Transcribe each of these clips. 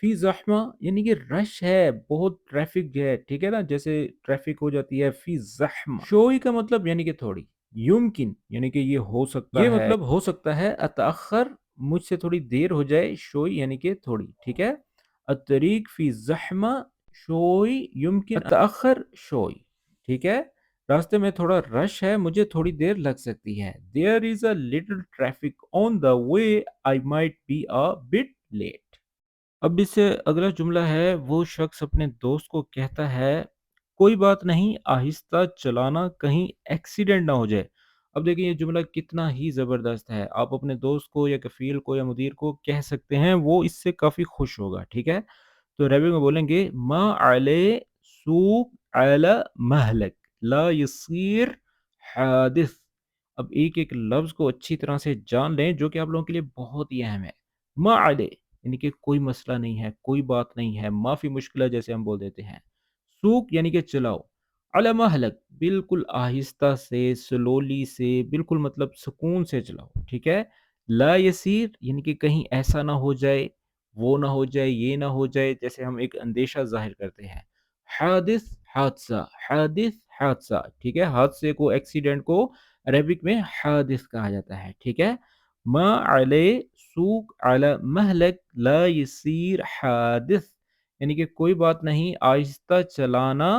فی زحمہ یعنی کہ رش ہے، بہت ٹریفک ہے، ٹھیک ہے نا، جیسے ٹریفک ہو جاتی ہے فی زحمہ۔ شوئی کا مطلب یعنی کہ تھوڑی، یمکن یعنی کہ یہ ہو سکتا ہے، یہ مطلب ہو سکتا ہے، اتاخر مجھ سے تھوڑی دیر ہو جائے، شوئی یعنی کہ تھوڑی، ٹھیک ہے۔ الطریق فی زحمہ شوئی یمکن اتاخر شوئی، ٹھیک ہے۔ راستے میں تھوڑا رش ہے، مجھے تھوڑی دیر لگ سکتی ہے۔ There is a little traffic on the way, I might be a bit late۔ اب اس سے اگلا جملہ ہے، وہ شخص اپنے دوست کو کہتا ہے کوئی بات نہیں، آہستہ چلانا، کہیں ایکسیڈنٹ نہ ہو جائے۔ اب دیکھیں یہ جملہ کتنا ہی زبردست ہے، آپ اپنے دوست کو یا کفیل کو یا مدیر کو کہہ سکتے ہیں، وہ اس سے کافی خوش ہوگا، ٹھیک ہے۔ تو عربی میں بولیں گے ما علی سوق علی مہلک لا یصیر حادث۔ اب ایک ایک لفظ کو اچھی طرح سے جان لیں جو کہ آپ لوگوں کے لیے بہت ہی اہم ہے۔ ما علی یعنی کہ کوئی مسئلہ نہیں ہے، کوئی بات نہیں ہے، معافی مشکل ہے جیسے ہم بول دیتے ہیں۔ سوق یعنی کہ چلاؤ، علی مہلک بالکل آہستہ سے، سلولی سے، بالکل مطلب سکون سے چلاؤ، ٹھیک ہے۔ لا یسیر یعنی کہ کہیں ایسا نہ ہو جائے، وہ نہ ہو جائے، یہ نہ ہو جائے، جیسے ہم ایک اندیشہ ظاہر کرتے ہیں۔ حادث حادثہ، حادث حادثہ، ٹھیک ہے۔ حادثے کو، ایکسیڈنٹ کو عربک میں حادث کہا جاتا ہے، ٹھیک ہے۔ ما علی سوق علی مہلک لا یسیر حادث یعنی کہ کوئی بات نہیں، آہستہ چلانا،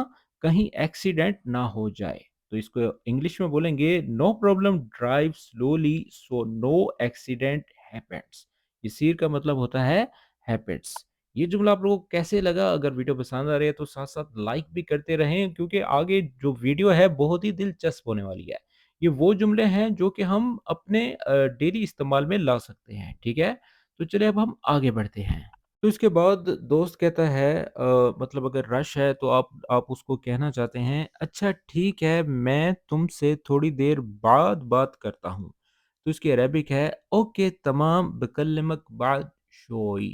کہیں ایکسیڈنٹ نہ ہو جائے۔ تو اس کو انگلش میں بولیں گے نو پرابلم ڈرائیو سلولی سو نو ایکسیڈنٹ ہیپنس۔ یسیر کا مطلب ہوتا ہے ہیپنس۔ یہ جملہ آپ لوگوں کو کیسے لگا؟ اگر ویڈیو پسند آ رہی ہے تو ساتھ ساتھ لائک بھی کرتے رہیں، کیونکہ آگے جو ویڈیو ہے بہت ہی دلچسپ ہونے والی ہے۔ یہ وہ جملے ہیں جو کہ ہم اپنے ڈیلی استعمال میں لا سکتے ہیں، ٹھیک ہے۔ تو چلے اب ہم آگے بڑھتے ہیں۔ تو اس کے بعد دوست کہتا ہے مطلب اگر رش ہے تو آپ اس کو کہنا چاہتے ہیں اچھا ٹھیک ہے، میں تم سے تھوڑی دیر بعد بات کرتا ہوں۔ تو اس کی عربک ہے اوکے تمام، بکلمک بعد شوئی۔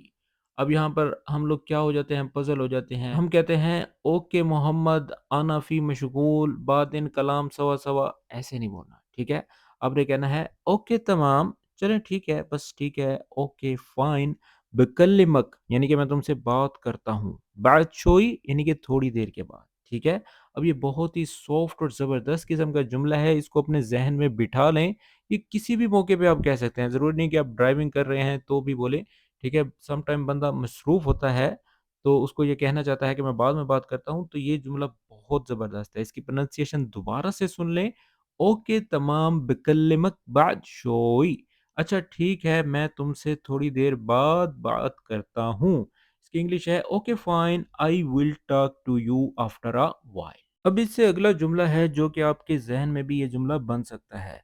اب یہاں پر ہم لوگ کیا ہو جاتے ہیں، پزل ہو جاتے ہیں، ہم کہتے ہیں اوکے محمد انا فی مشغول بعد ان کلام سوا سوا، ایسے نہیں بولنا، ٹھیک ہے۔ آپ نے کہنا ہے اوکے تمام، چلیں ٹھیک ہے، بس ٹھیک ہے، اوکے فائن، بکلمک یعنی کہ میں تم سے بات کرتا ہوں، بعد شوئی یعنی کہ تھوڑی دیر کے بعد، ٹھیک ہے۔ اب یہ بہت ہی سافٹ اور زبردست قسم کا جملہ ہے، اس کو اپنے ذہن میں بٹھا لیں۔ یہ کسی بھی موقع پہ آپ کہہ سکتے ہیں، ضروری نہیں کہ آپ ڈرائیونگ کر رہے ہیں تو بھی بولیں، ٹھیک ہے۔ سم ٹائم بندہ مصروف ہوتا ہے تو اس کو یہ کہنا چاہتا ہے کہ میں بعد میں بات کرتا ہوں، تو یہ جملہ بہت زبردست ہے، اس کی پروننسیشن دوبارہ سے سن لیں، اوکے تمام، بکلمک بعد شوئی، اچھا ٹھیک ہے، میں تم سے تھوڑی دیر بعد بات کرتا ہوں۔ اس کی انگلش ہے okay fine, I will talk to you after a while. اب اس سے اگلا جملہ ہے جو کہ آپ کے ذہن میں بھی یہ جملہ بن سکتا ہے،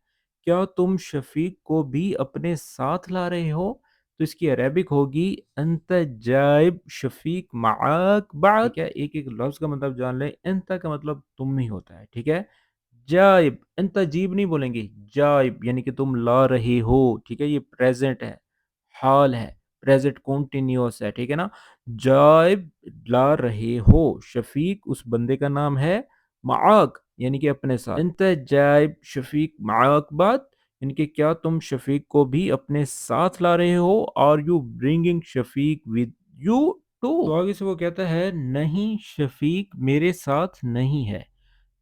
کیا تم شفیق کو بھی اپنے ساتھ لا رہے ہو؟ تو اس کی عربک ہوگی انت جائب شفیق معاک بعد، ٹھیک ہے۔ ایک ایک لفظ کا مطلب جان لیں، انت کا مطلب تم ہی ہوتا ہے، ٹھیک ہے۔ جائب، انت جیب نہیں بولیں گے، جائب یعنی کہ تم لا رہے ہو، ٹھیک ہے۔ یہ پریزنٹ ہے، حال ہے، پریزنٹ کنٹینیوس ہے، ٹھیک ہے نا۔ جائب لا رہے ہو، شفیق اس بندے کا نام ہے، معاک یعنی کہ اپنے ساتھ، انت جائب شفیق معاک بعد یعنی کہ کیا تم شفیق کو بھی اپنے ساتھ لا رہے ہو، are you bringing Shafiq with you too? تو آگے سے وہ کہتا ہے نہیں، شفیق میرے ساتھ نہیں ہے،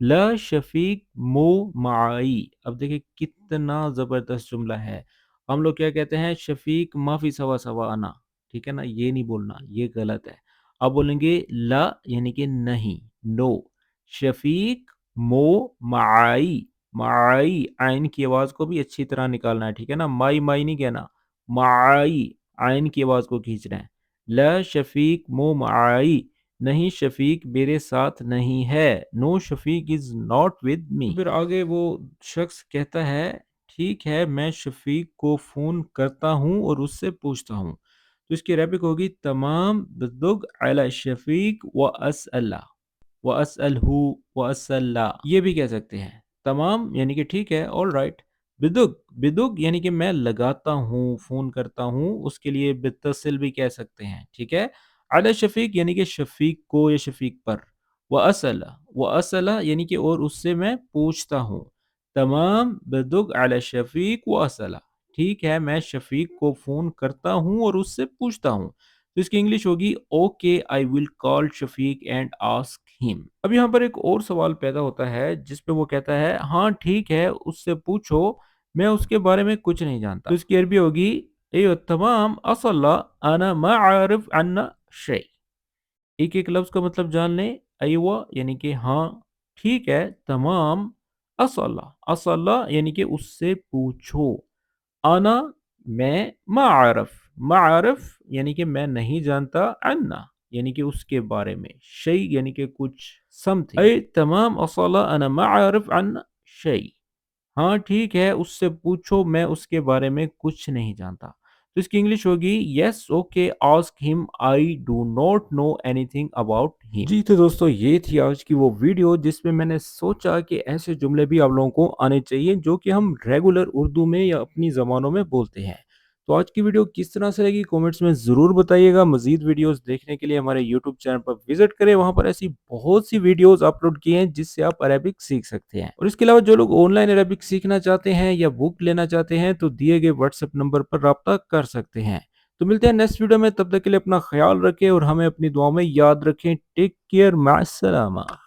لا شفیق مو معائی۔ اب دیکھیں کتنا زبردست جملہ ہے۔ ہم لوگ کیا کہتے ہیں، شفیق معافی سوا سوا انا، ٹھیک ہے نا، یہ نہیں بولنا، یہ غلط ہے۔ اب بولیں گے لا یعنی کہ نہیں، نو، شفیق مو معائی، معائی عین کی آواز کو بھی اچھی طرح نکالنا ہے، ٹھیک ہے نا، مائی مائی نہیں کہنا، معائی عین کی آواز کو کھینچنا ہے۔ لا شفیق مو معائی، نہیں شفیق میرے ساتھ نہیں ہے، نو شفیق از ناٹ ود می۔ پھر آگے وہ شخص کہتا ہے ٹھیک ہے، میں شفیق کو فون کرتا ہوں اور اس سے پوچھتا ہوں۔ تو اس کی ریپک ہوگی تمام بدگ علی شفیق و اسئلہ و اسئلہ و اسئلہ، یہ بھی کہہ سکتے ہیں، تمام یعنی کہ ٹھیک ہے، آل رائٹ، بدگ، بدگ یعنی کہ میں لگاتا ہوں، فون کرتا ہوں، اس کے لیے بتصل بھی کہہ سکتے ہیں، ٹھیک ہے۔ علی شفیق یعنی کہ شفیق کو یا شفیق پر، و اسئلہ یعنی کہ اور اس سے میں پوچھتا ہوں، تمام بدگ علی شفیق و اسئلہ، ٹھیک ہے، میں شفیق کو فون کرتا ہوں اور اس سے پوچھتا ہوں۔ تو اس کی انگلش ہوگی okay I will call Shafiq and ask ہم۔ اب یہاں پر ایک اور سوال پیدا ہوتا ہے جس پہ وہ کہتا ہے ہاں ٹھیک ہے اس سے پوچھو میں اس کے بارے میں کچھ نہیں جانتا۔ تو اس کی عربی ہوگی ایو تمام اصلا انا ما عارف عنا شیء۔ ایک ایک لفظ کا مطلب جان لیں۔ ایوہ یعنی کہ ہاں، ٹھیک ہے، تمام، اصلا یعنی کہ اس سے پوچھو، انا میں، معارف معارف یعنی کہ میں نہیں جانتا، عنا یعنی کہ اس کے بارے میں، شیء یعنی کہ کچھ، something، اے تمام اصلا انا ما عارف عنا شیء، ہاں ٹھیک ہے اس سے پوچھو میں اس کے بارے میں کچھ نہیں جانتا۔ تو اس کی انگلش ہوگی یس okay ask him I do not know any thing about him. جی تو دوستو یہ تھی آج کی وہ ویڈیو جس میں نے سوچا کہ ایسے جملے بھی آپ لوگوں کو آنے چاہیے جو کہ ہم ریگولر اردو میں یا اپنی زبانوں میں بولتے ہیں۔ تو آج کی ویڈیو کس طرح سے لگی کومنٹس میں ضرور بتائیے گا۔ مزید ویڈیوز دیکھنے کے لیے ہمارے یوٹیوب چینل پر وزٹ کریں، وہاں پر ایسی بہت سی ویڈیوز اپلوڈ کی ہیں جس سے آپ عربک سیکھ سکتے ہیں۔ اور اس کے علاوہ جو لوگ آن لائن عربک سیکھنا چاہتے ہیں یا بک لینا چاہتے ہیں تو دیے گئے واٹس ایپ نمبر پر رابطہ کر سکتے ہیں۔ تو ملتے ہیں نیکسٹ ویڈیو میں، تب تک کے لیے اپنا خیال رکھیں اور ہمیں اپنی دعاؤں میں یاد رکھیں۔ ٹیک کیئر، مع السلامہ۔